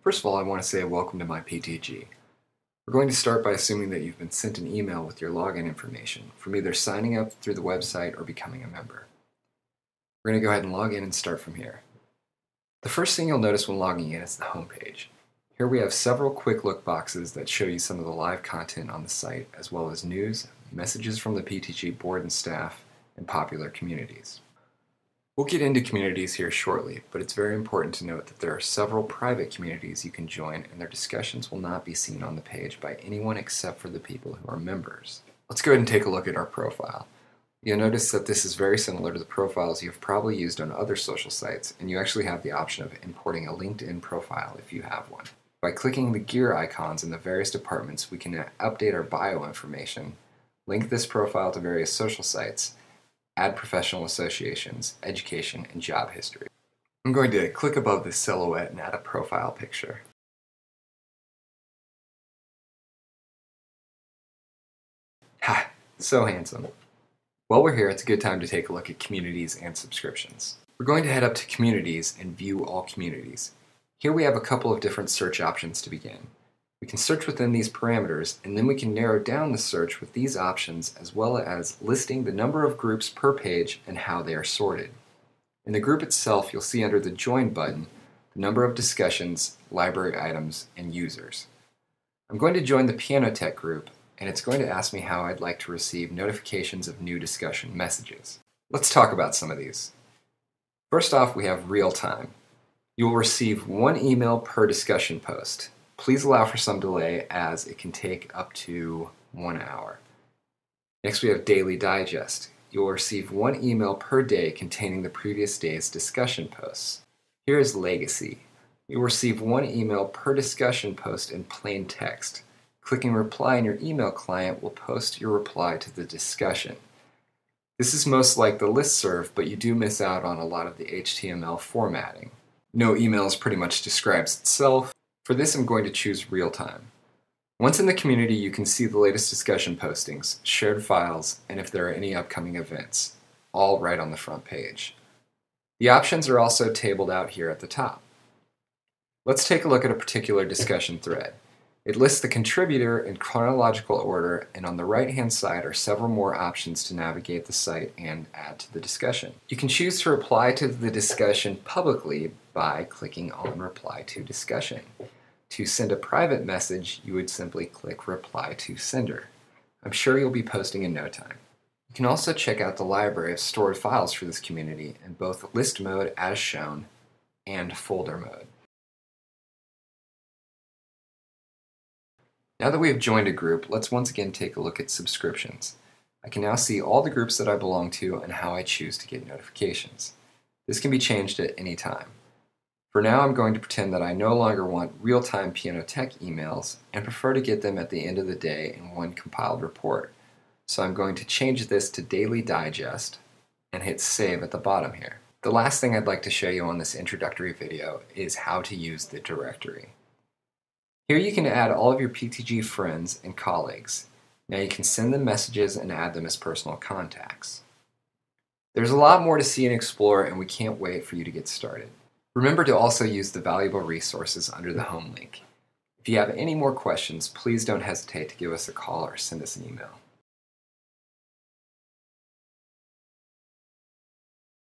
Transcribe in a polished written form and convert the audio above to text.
First of all, I want to say welcome to my PTG. We're going to start by assuming that you've been sent an email with your login information from either signing up through the website or becoming a member. We're going to go ahead and log in and start from here. The first thing you'll notice when logging in is the home page. Here we have several quick look boxes that show you some of the live content on the site, as well as news, messages from the PTG board and staff, and popular communities. We'll get into communities here shortly, but it's very important to note that there are several private communities you can join, and their discussions will not be seen on the page by anyone except for the people who are members. Let's go ahead and take a look at our profile. You'll notice that this is very similar to the profiles you've probably used on other social sites, and you actually have the option of importing a LinkedIn profile if you have one. By clicking the gear icons in the various departments, we can update our bio information, link this profile to various social sites, add professional associations, education, and job history. I'm going to click above this silhouette and add a profile picture. Ha! So handsome. While we're here, it's a good time to take a look at communities and subscriptions. We're going to head up to communities and view all communities. Here we have a couple of different search options to begin. We can search within these parameters, and then we can narrow down the search with these options, as well as listing the number of groups per page and how they are sorted. In the group itself, you'll see under the Join button the number of discussions, library items, and users. I'm going to join the Piano Tech group, and it's going to ask me how I'd like to receive notifications of new discussion messages. Let's talk about some of these. First off, we have real time. You will receive one email per discussion post. Please allow for some delay, as it can take up to 1 hour. Next, we have Daily Digest. You will receive one email per day containing the previous day's discussion posts. Here is Legacy. You will receive one email per discussion post in plain text. Clicking Reply in your email client will post your reply to the discussion. This is most like the listserv, but you do miss out on a lot of the HTML formatting. No emails pretty much describes itself. For this, I'm going to choose Real Time. Once in the community, you can see the latest discussion postings, shared files, and if there are any upcoming events, all right on the front page. The options are also tabled out here at the top. Let's take a look at a particular discussion thread. It lists the contributor in chronological order, and on the right-hand side are several more options to navigate the site and add to the discussion. You can choose to reply to the discussion publicly by clicking on Reply to Discussion. To send a private message, you would simply click Reply to Sender. I'm sure you'll be posting in no time. You can also check out the library of stored files for this community in both list mode as shown and folder mode. Now that we have joined a group, let's once again take a look at subscriptions. I can now see all the groups that I belong to and how I choose to get notifications. This can be changed at any time. For now, I'm going to pretend that I no longer want real-time Piano Tech emails and prefer to get them at the end of the day in one compiled report. So I'm going to change this to Daily Digest and hit Save at the bottom here. The last thing I'd like to show you on this introductory video is how to use the directory. Here you can add all of your PTG friends and colleagues. Now you can send them messages and add them as personal contacts. There's a lot more to see and explore, and we can't wait for you to get started. Remember to also use the valuable resources under the home link. If you have any more questions, please don't hesitate to give us a call or send us an email.